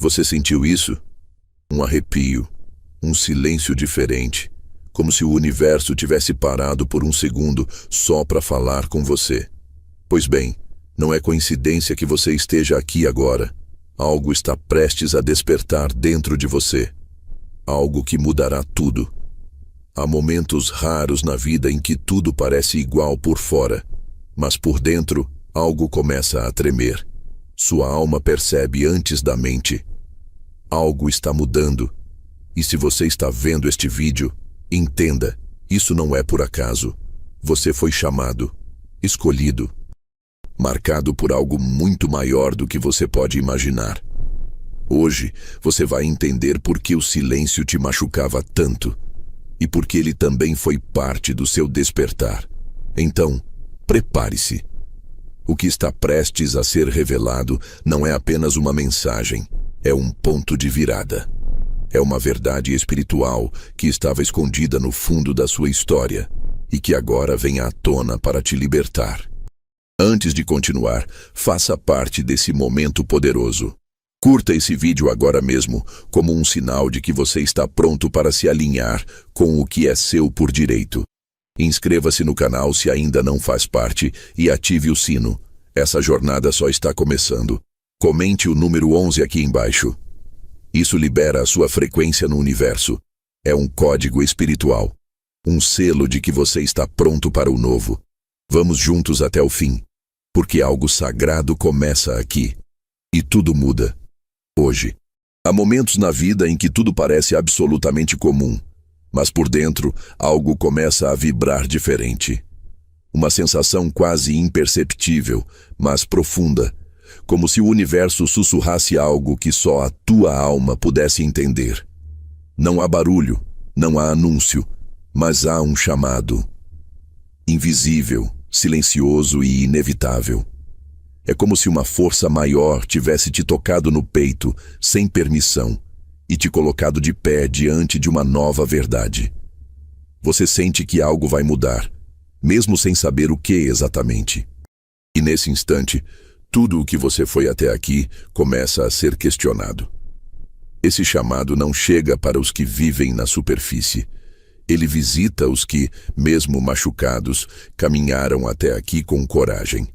Você sentiu isso? Um arrepio, um silêncio diferente, como se o universo tivesse parado por um segundo só para falar com você. Pois bem, não é coincidência que você esteja aqui agora. Algo está prestes a despertar dentro de você. Algo que mudará tudo. Há momentos raros na vida em que tudo parece igual por fora, mas por dentro algo começa a tremer. Sua alma percebe antes da mente. Algo está mudando. E se você está vendo este vídeo, entenda, isso não é por acaso. Você foi chamado, escolhido, marcado por algo muito maior do que você pode imaginar. Hoje, você vai entender por que o silêncio te machucava tanto e por que ele também foi parte do seu despertar. Então, prepare-se. O que está prestes a ser revelado não é apenas uma mensagem, é um ponto de virada. É uma verdade espiritual que estava escondida no fundo da sua história e que agora vem à tona para te libertar. Antes de continuar, faça parte desse momento poderoso. Curta esse vídeo agora mesmo, como um sinal de que você está pronto para se alinhar com o que é seu por direito. Inscreva-se no canal se ainda não faz parte e ative o sino. Essa jornada só está começando. Comente o número 11 aqui embaixo. Isso libera a sua frequência no universo. É um código espiritual. Um selo de que você está pronto para o novo. Vamos juntos até o fim. Porque algo sagrado começa aqui. E tudo muda. Hoje. Há momentos na vida em que tudo parece absolutamente comum. Mas por dentro, algo começa a vibrar diferente. Uma sensação quase imperceptível, mas profunda. Como se o universo sussurrasse algo que só a tua alma pudesse entender. Não há barulho, não há anúncio, mas há um chamado. Invisível, silencioso e inevitável. É como se uma força maior tivesse te tocado no peito, sem permissão, e te colocado de pé diante de uma nova verdade. Você sente que algo vai mudar, mesmo sem saber o que exatamente. E nesse instante, tudo o que você foi até aqui começa a ser questionado. Esse chamado não chega para os que vivem na superfície. Ele visita os que, mesmo machucados, caminharam até aqui com coragem.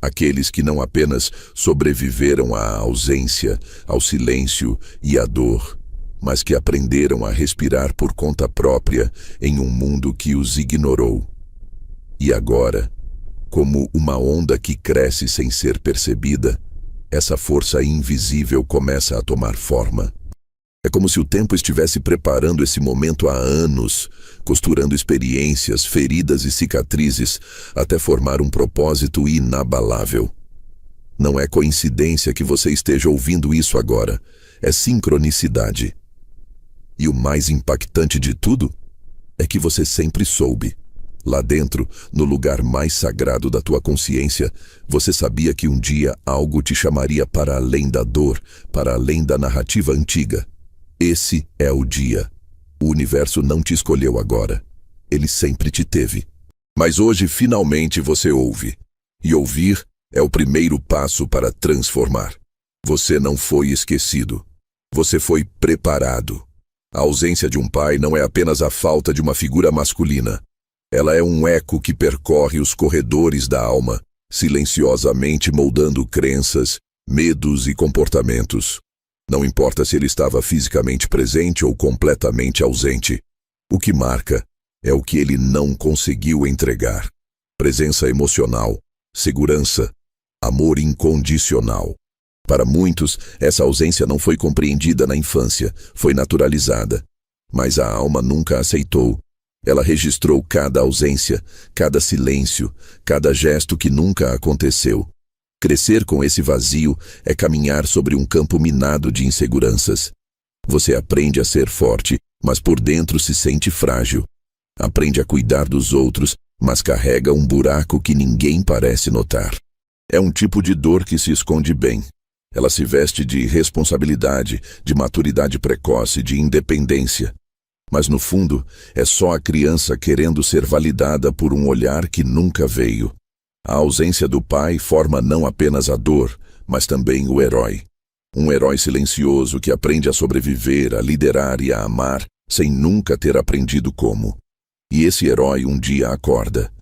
Aqueles que não apenas sobreviveram à ausência, ao silêncio e à dor, mas que aprenderam a respirar por conta própria em um mundo que os ignorou. E agora, como uma onda que cresce sem ser percebida, essa força invisível começa a tomar forma. É como se o tempo estivesse preparando esse momento há anos, costurando experiências, feridas e cicatrizes, até formar um propósito inabalável. Não é coincidência que você esteja ouvindo isso agora, é sincronicidade. E o mais impactante de tudo é que você sempre soube. Lá dentro, no lugar mais sagrado da tua consciência, você sabia que um dia algo te chamaria para além da dor, para além da narrativa antiga. Esse é o dia. O universo não te escolheu agora. Ele sempre te teve. Mas hoje, finalmente, você ouve. E ouvir é o primeiro passo para transformar. Você não foi esquecido. Você foi preparado. A ausência de um pai não é apenas a falta de uma figura masculina. Ela é um eco que percorre os corredores da alma, silenciosamente moldando crenças, medos e comportamentos. Não importa se ele estava fisicamente presente ou completamente ausente. O que marca é o que ele não conseguiu entregar. Presença emocional, segurança, amor incondicional. Para muitos, essa ausência não foi compreendida na infância, foi naturalizada. Mas a alma nunca aceitou. Ela registrou cada ausência, cada silêncio, cada gesto que nunca aconteceu. Crescer com esse vazio é caminhar sobre um campo minado de inseguranças. Você aprende a ser forte, mas por dentro se sente frágil. Aprende a cuidar dos outros, mas carrega um buraco que ninguém parece notar. É um tipo de dor que se esconde bem. Ela se veste de responsabilidade, de maturidade precoce, de independência. Mas no fundo, é só a criança querendo ser validada por um olhar que nunca veio. A ausência do pai forma não apenas a dor, mas também o herói. Um herói silencioso que aprende a sobreviver, a liderar e a amar, sem nunca ter aprendido como. E esse herói um dia acorda,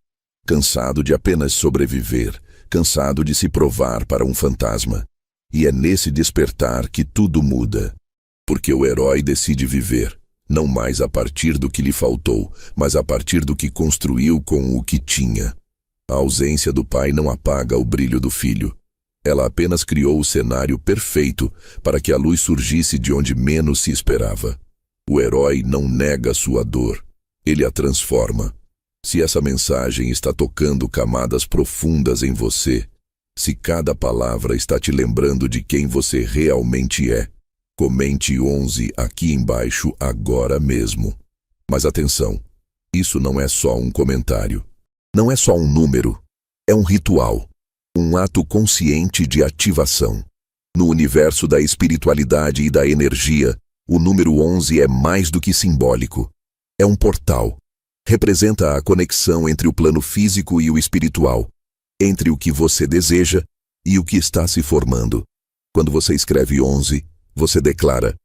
cansado de apenas sobreviver, cansado de se provar para um fantasma. E é nesse despertar que tudo muda. Porque o herói decide viver, não mais a partir do que lhe faltou, mas a partir do que construiu com o que tinha. A ausência do pai não apaga o brilho do filho. Ela apenas criou o cenário perfeito para que a luz surgisse de onde menos se esperava. O herói não nega sua dor, ele a transforma. Se essa mensagem está tocando camadas profundas em você, se cada palavra está te lembrando de quem você realmente é, comente 11 aqui embaixo agora mesmo. Mas atenção, isso não é só um comentário. Não é só um número. É um ritual. Um ato consciente de ativação. No universo da espiritualidade e da energia, o número 11 é mais do que simbólico. É um portal. Representa a conexão entre o plano físico e o espiritual, entre o que você deseja e o que está se formando. Quando você escreve 11, você declara: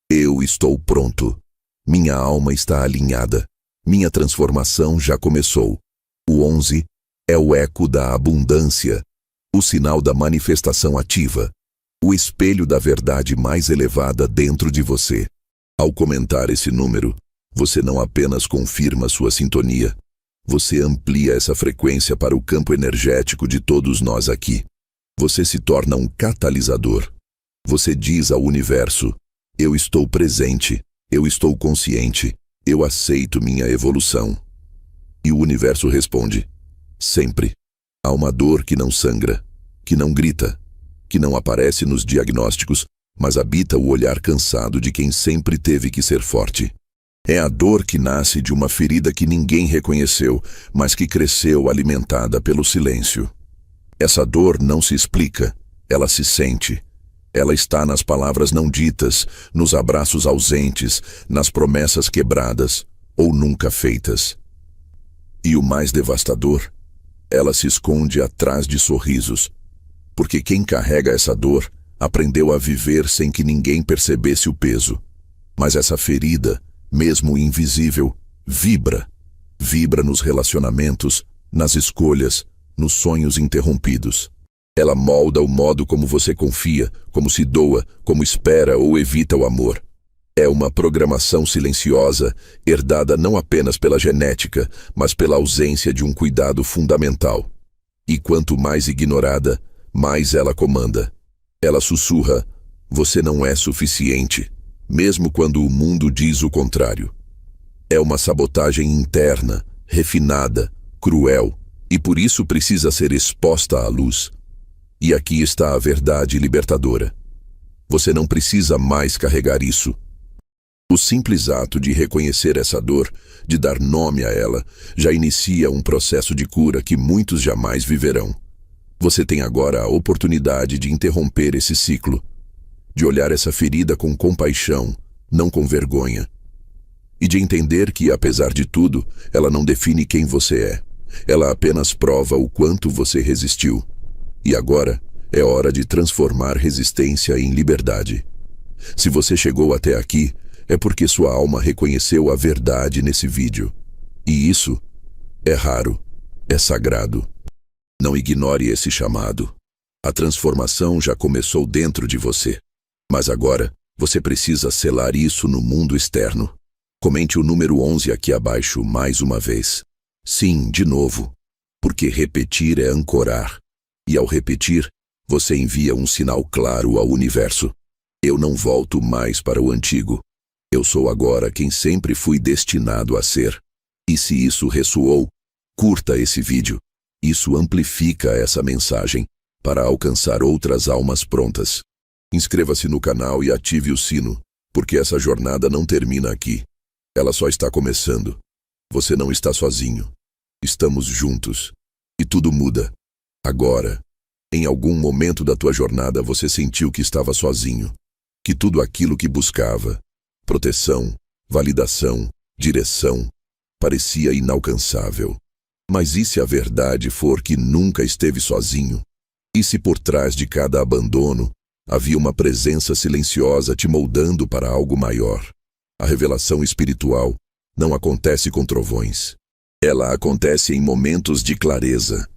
eu estou pronto. Minha alma está alinhada. Minha transformação já começou. O 11 é o eco da abundância, o sinal da manifestação ativa, o espelho da verdade mais elevada dentro de você. Ao comentar esse número, você não apenas confirma sua sintonia, você amplia essa frequência para o campo energético de todos nós aqui. Você se torna um catalisador. Você diz ao universo: eu estou presente, eu estou consciente, eu aceito minha evolução. E o universo responde: sempre. Há uma dor que não sangra, que não grita, que não aparece nos diagnósticos, mas habita o olhar cansado de quem sempre teve que ser forte. É a dor que nasce de uma ferida que ninguém reconheceu, mas que cresceu alimentada pelo silêncio. Essa dor não se explica, ela se sente. Ela está nas palavras não ditas, nos abraços ausentes, nas promessas quebradas ou nunca feitas. E o mais devastador, ela se esconde atrás de sorrisos, porque quem carrega essa dor aprendeu a viver sem que ninguém percebesse o peso. Mas essa ferida, mesmo invisível, vibra. Vibra nos relacionamentos, nas escolhas, nos sonhos interrompidos. Ela molda o modo como você confia, como se doa, como espera ou evita o amor. É uma programação silenciosa, herdada não apenas pela genética, mas pela ausência de um cuidado fundamental. E quanto mais ignorada, mais ela comanda. Ela sussurra: você não é suficiente, mesmo quando o mundo diz o contrário. É uma sabotagem interna, refinada, cruel, e por isso precisa ser exposta à luz. E aqui está a verdade libertadora. Você não precisa mais carregar isso. O simples ato de reconhecer essa dor, de dar nome a ela, já inicia um processo de cura que muitos jamais viverão. Você tem agora a oportunidade de interromper esse ciclo, de olhar essa ferida com compaixão, não com vergonha, e de entender que, apesar de tudo, ela não define quem você é. Ela apenas prova o quanto você resistiu. E agora é hora de transformar resistência em liberdade. Se você chegou até aqui, é porque sua alma reconheceu a verdade nesse vídeo. E isso é raro, é sagrado. Não ignore esse chamado. A transformação já começou dentro de você. Mas agora, você precisa selar isso no mundo externo. Comente o número 11 aqui abaixo mais uma vez. Sim, de novo. Porque repetir é ancorar. E ao repetir, você envia um sinal claro ao universo. Eu não volto mais para o antigo. Eu sou agora quem sempre fui destinado a ser. E se isso ressoou, curta esse vídeo. Isso amplifica essa mensagem para alcançar outras almas prontas. Inscreva-se no canal e ative o sino, porque essa jornada não termina aqui. Ela só está começando. Você não está sozinho. Estamos juntos. E tudo muda. Agora, em algum momento da tua jornada você sentiu que estava sozinho, que tudo aquilo que buscava, proteção, validação, direção, parecia inalcançável. Mas e se a verdade for que nunca esteve sozinho? E se por trás de cada abandono, Havia uma presença silenciosa te moldando para algo maior. A revelação espiritual não acontece com trovões. Ela acontece em momentos de clareza.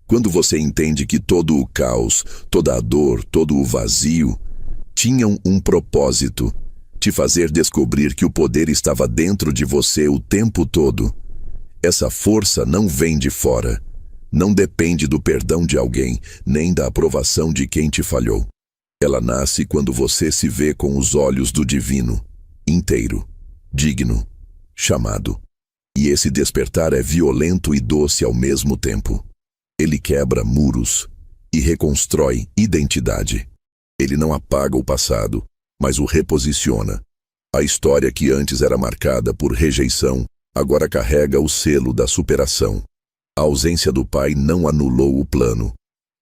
Quando você entende que todo o caos, toda a dor, todo o vazio tinham um propósito, te fazer descobrir que o poder estava dentro de você o tempo todo. Essa força não vem de fora, não depende do perdão de alguém, nem da aprovação de quem te falhou. Ela nasce quando você se vê com os olhos do divino, inteiro, digno, chamado. E esse despertar é violento e doce ao mesmo tempo. Ele quebra muros e reconstrói identidade. Ele não apaga o passado, mas o reposiciona. A história que antes era marcada por rejeição, agora carrega o selo da superação. A ausência do pai não anulou o plano,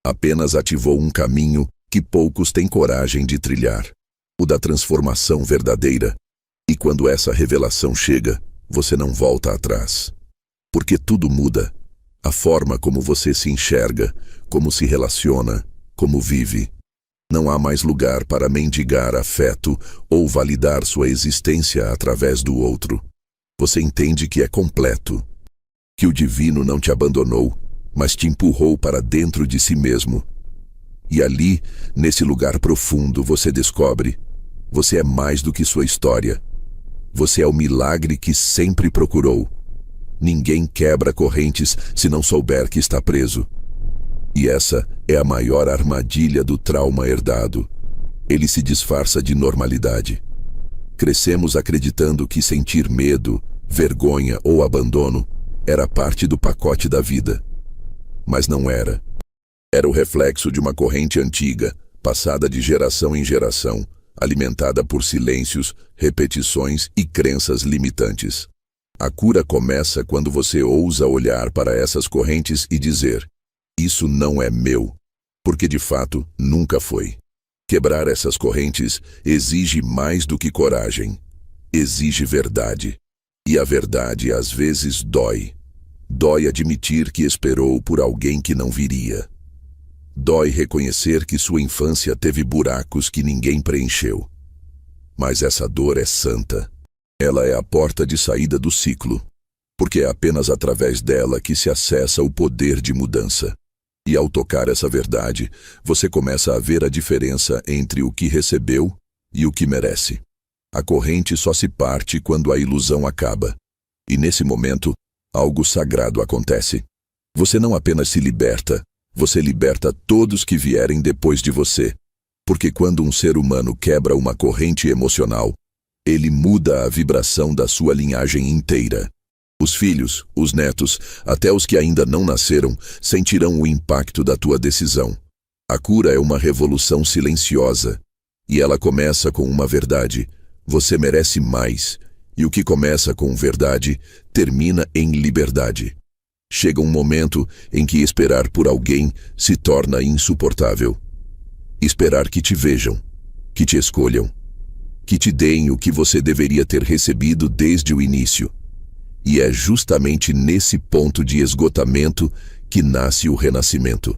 apenas ativou um caminho que poucos têm coragem de trilhar, o da transformação verdadeira. E quando essa revelação chega, você não volta atrás. Porque tudo muda. A forma como você se enxerga, como se relaciona, como vive. Não há mais lugar para mendigar afeto ou validar sua existência através do outro. Você entende que é completo, que o divino não te abandonou, mas te empurrou para dentro de si mesmo. E ali, nesse lugar profundo, você descobre: você é mais do que sua história. Você é o milagre que sempre procurou. Ninguém quebra correntes se não souber que está preso. E essa é a maior armadilha do trauma herdado. Ele se disfarça de normalidade. Crescemos acreditando que sentir medo, vergonha ou abandono era parte do pacote da vida. Mas não era. Era o reflexo de uma corrente antiga, passada de geração em geração, alimentada por silêncios, repetições e crenças limitantes. A cura começa quando você ousa olhar para essas correntes e dizer: isso não é meu, porque de fato nunca foi. Quebrar essas correntes exige mais do que coragem. Exige verdade. E a verdade às vezes dói. Dói admitir que esperou por alguém que não viria. Dói reconhecer que sua infância teve buracos que ninguém preencheu. Mas essa dor é santa. Ela é a porta de saída do ciclo, porque é apenas através dela que se acessa o poder de mudança. E ao tocar essa verdade, você começa a ver a diferença entre o que recebeu e o que merece. A corrente só se parte quando a ilusão acaba. E nesse momento, algo sagrado acontece. Você não apenas se liberta, você liberta todos que vierem depois de você. Porque quando um ser humano quebra uma corrente emocional, ele muda a vibração da sua linhagem inteira. Os filhos, os netos, até os que ainda não nasceram, sentirão o impacto da tua decisão. A cura é uma revolução silenciosa. E ela começa com uma verdade: você merece mais. E o que começa com verdade, termina em liberdade. Chega um momento em que esperar por alguém se torna insuportável. Esperar que te vejam, que te escolham, que te deem o que você deveria ter recebido desde o início. E é justamente nesse ponto de esgotamento que nasce o renascimento.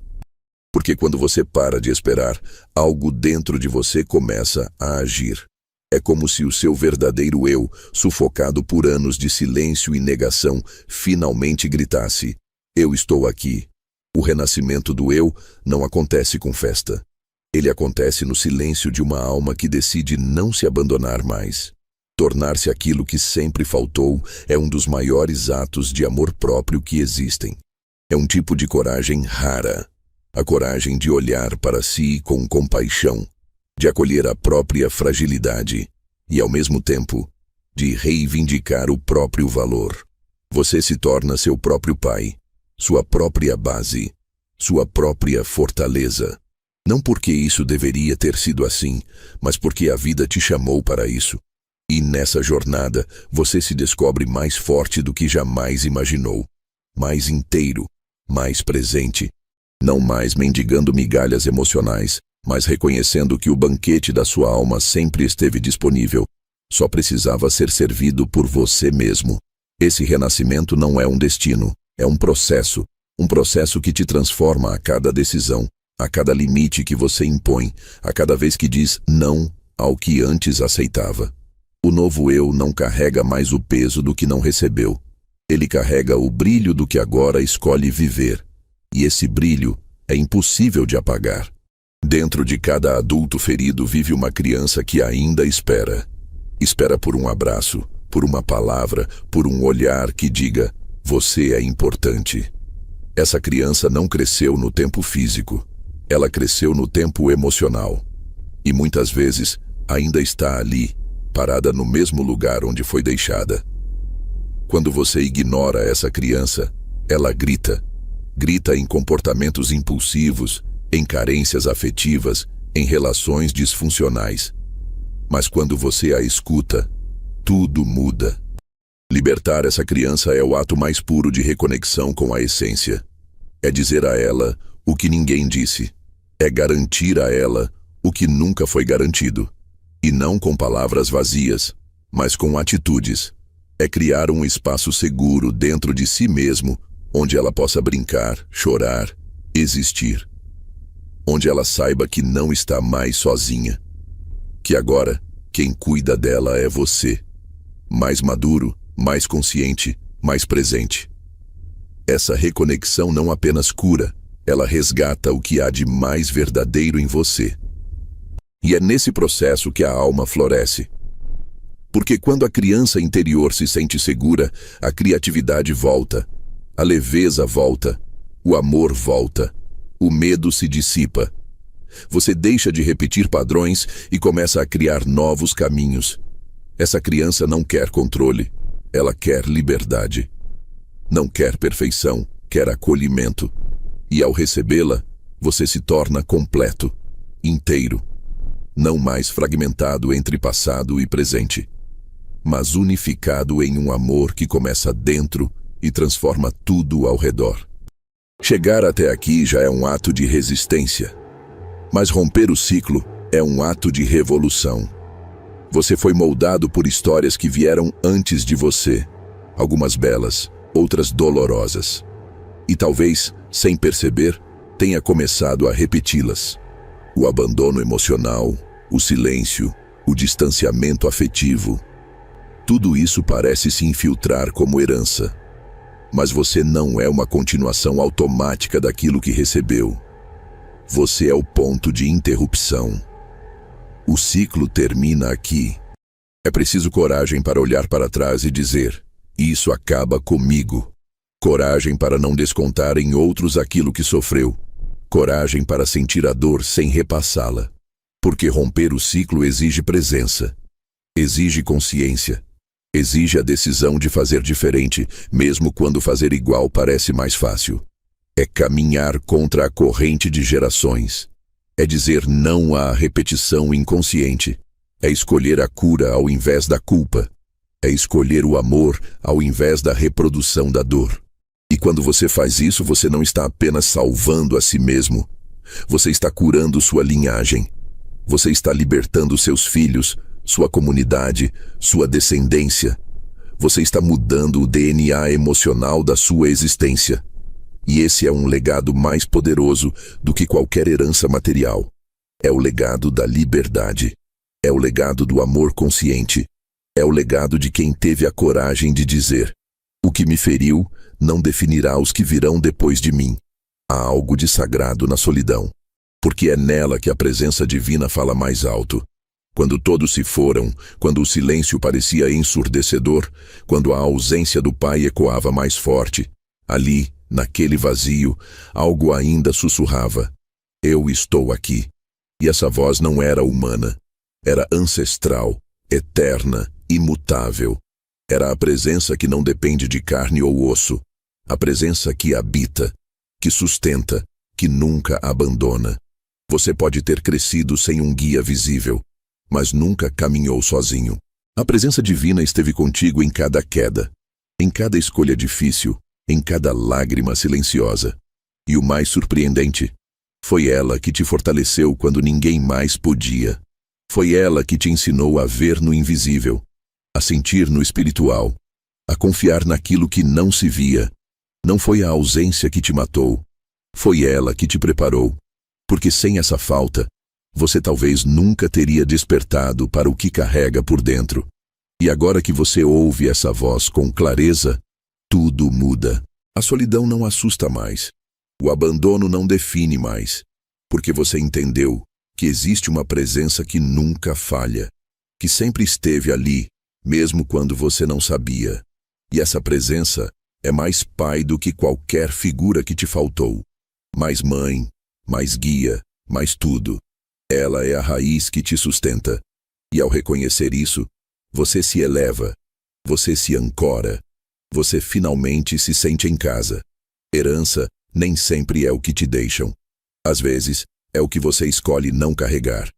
Porque quando você para de esperar, algo dentro de você começa a agir. É como se o seu verdadeiro eu, sufocado por anos de silêncio e negação, finalmente gritasse: eu estou aqui. O renascimento do eu não acontece com festa. Ele acontece no silêncio de uma alma que decide não se abandonar mais. Tornar-se aquilo que sempre faltou é um dos maiores atos de amor próprio que existem. É um tipo de coragem rara. A coragem de olhar para si com compaixão, de acolher a própria fragilidade e, ao mesmo tempo, de reivindicar o próprio valor. Você se torna seu próprio pai, sua própria base, sua própria fortaleza. Não porque isso deveria ter sido assim, mas porque a vida te chamou para isso. E nessa jornada, você se descobre mais forte do que jamais imaginou, mais inteiro, mais presente, não mais mendigando migalhas emocionais, mas reconhecendo que o banquete da sua alma sempre esteve disponível, só precisava ser servido por você mesmo. Esse renascimento não é um destino, é um processo que te transforma a cada decisão, a cada limite que você impõe, a cada vez que diz não ao que antes aceitava. O novo eu não carrega mais o peso do que não recebeu. Ele carrega o brilho do que agora escolhe viver. E esse brilho é impossível de apagar. Dentro de cada adulto ferido vive uma criança que ainda espera. Espera por um abraço, por uma palavra, por um olhar que diga: você é importante. Essa criança não cresceu no tempo físico. Ela cresceu no tempo emocional. E muitas vezes ainda está ali, parada no mesmo lugar onde foi deixada. Quando você ignora essa criança, ela grita. Grita em comportamentos impulsivos, em carências afetivas, em relações disfuncionais. Mas quando você a escuta, tudo muda. Libertar essa criança é o ato mais puro de reconexão com a essência. É dizer a ela o que ninguém disse. É garantir a ela o que nunca foi garantido. E não com palavras vazias, mas com atitudes. É criar um espaço seguro dentro de si mesmo, onde ela possa brincar, chorar, existir. Onde ela saiba que não está mais sozinha. Que agora, quem cuida dela é você. Mais maduro, mais consciente, mais presente. Essa reconexão não apenas cura, ela resgata o que há de mais verdadeiro em você. E é nesse processo que a alma floresce. Porque quando a criança interior se sente segura, a criatividade volta, a leveza volta, o amor volta, o medo se dissipa. Você deixa de repetir padrões e começa a criar novos caminhos. Essa criança não quer controle, ela quer liberdade. Não quer perfeição, quer acolhimento. E ao recebê-la, você se torna completo, inteiro. Não mais fragmentado entre passado e presente, mas unificado em um amor que começa dentro e transforma tudo ao redor. Chegar até aqui já é um ato de resistência, mas romper o ciclo é um ato de revolução. Você foi moldado por histórias que vieram antes de você, algumas belas, outras dolorosas. E talvez, sem perceber, tenha começado a repeti-las. O abandono emocional, o silêncio, o distanciamento afetivo. Tudo isso parece se infiltrar como herança. Mas você não é uma continuação automática daquilo que recebeu. Você é o ponto de interrupção. O ciclo termina aqui. É preciso coragem para olhar para trás e dizer: isso acaba comigo. Coragem para não descontar em outros aquilo que sofreu. Coragem para sentir a dor sem repassá-la. Porque romper o ciclo exige presença, exige consciência, exige a decisão de fazer diferente, mesmo quando fazer igual parece mais fácil. É caminhar contra a corrente de gerações. É dizer não à repetição inconsciente. É escolher a cura ao invés da culpa. É escolher o amor ao invés da reprodução da dor. E quando você faz isso, você não está apenas salvando a si mesmo. Você está curando sua linhagem. Você está libertando seus filhos, sua comunidade, sua descendência. Você está mudando o DNA emocional da sua existência. E esse é um legado mais poderoso do que qualquer herança material. É o legado da liberdade. É o legado do amor consciente. É o legado de quem teve a coragem de dizer: o que me feriu não definirá os que virão depois de mim. Há algo de sagrado na solidão. Porque é nela que a presença divina fala mais alto. Quando todos se foram, quando o silêncio parecia ensurdecedor, quando a ausência do Pai ecoava mais forte, ali, naquele vazio, algo ainda sussurrava: eu estou aqui. E essa voz não era humana. Era ancestral, eterna, imutável. Era a presença que não depende de carne ou osso. A presença que habita, que sustenta, que nunca abandona. Você pode ter crescido sem um guia visível, mas nunca caminhou sozinho. A presença divina esteve contigo em cada queda, em cada escolha difícil, em cada lágrima silenciosa. E o mais surpreendente, foi ela que te fortaleceu quando ninguém mais podia. Foi ela que te ensinou a ver no invisível, a sentir no espiritual, a confiar naquilo que não se via. Não foi a ausência que te matou, foi ela que te preparou. Porque sem essa falta, você talvez nunca teria despertado para o que carrega por dentro. E agora que você ouve essa voz com clareza, tudo muda. A solidão não assusta mais. O abandono não define mais. Porque você entendeu que existe uma presença que nunca falha, que sempre esteve ali, mesmo quando você não sabia. E essa presença é mais pai do que qualquer figura que te faltou. Mais mãe, mais guia, mais tudo. Ela é a raiz que te sustenta. E ao reconhecer isso, você se eleva, você se ancora, você finalmente se sente em casa. Herança nem sempre é o que te deixam. Às vezes, é o que você escolhe não carregar.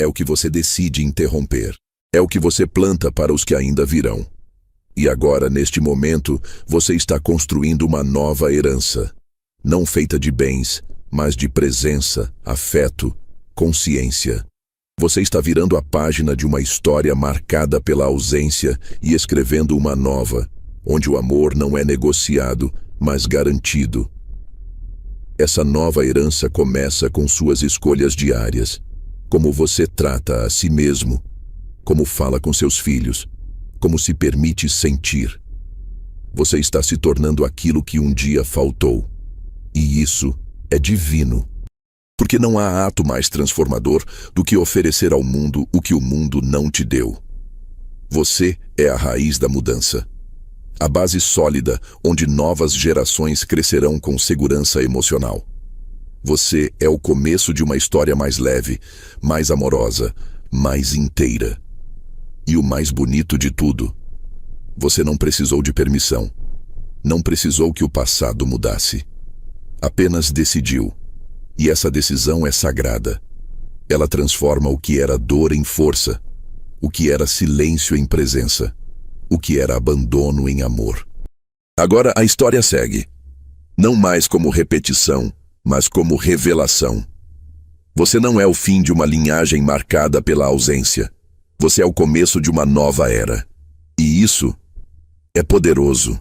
É o que você decide interromper. É o que você planta para os que ainda virão. E agora, neste momento, você está construindo uma nova herança. Não feita de bens, mas de presença, afeto, consciência. Você está virando a página de uma história marcada pela ausência e escrevendo uma nova, onde o amor não é negociado, mas garantido. Essa nova herança começa com suas escolhas diárias. Como você trata a si mesmo, como fala com seus filhos, como se permite sentir. Você está se tornando aquilo que um dia faltou. E isso é divino. Porque não há ato mais transformador do que oferecer ao mundo o que o mundo não te deu. Você é a raiz da mudança. A base sólida onde novas gerações crescerão com segurança emocional. Você é o começo de uma história mais leve, mais amorosa, mais inteira. E o mais bonito de tudo, você não precisou de permissão. Não precisou que o passado mudasse. Apenas decidiu. E essa decisão é sagrada. Ela transforma o que era dor em força, o que era silêncio em presença, o que era abandono em amor. Agora a história segue. Não mais como repetição, mas como revelação. Você não é o fim de uma linhagem marcada pela ausência. Você é o começo de uma nova era. E isso é poderoso.